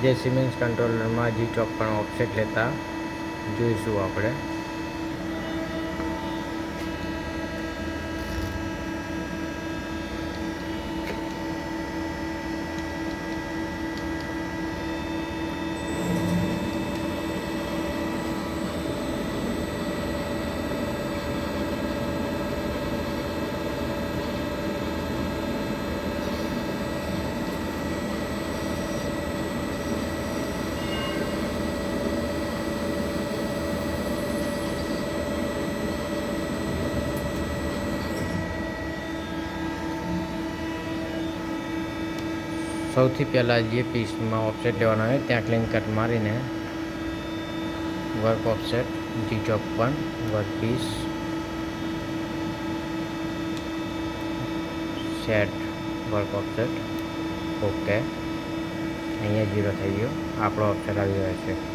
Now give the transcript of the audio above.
જે siemens કંટ્રોલરમાં G54 offset લેતા જોઈશું આપણે. સૌથી પહેલાં જે પીસમાં ઓફસેટ લેવાનો હોય ત્યાં ક્લીન કટ મારીને work offset G54 work piece set work offset okay. અહીંયા 0 થઈ ગયો, આપણો ઓફસેટ આવી ગયો છે.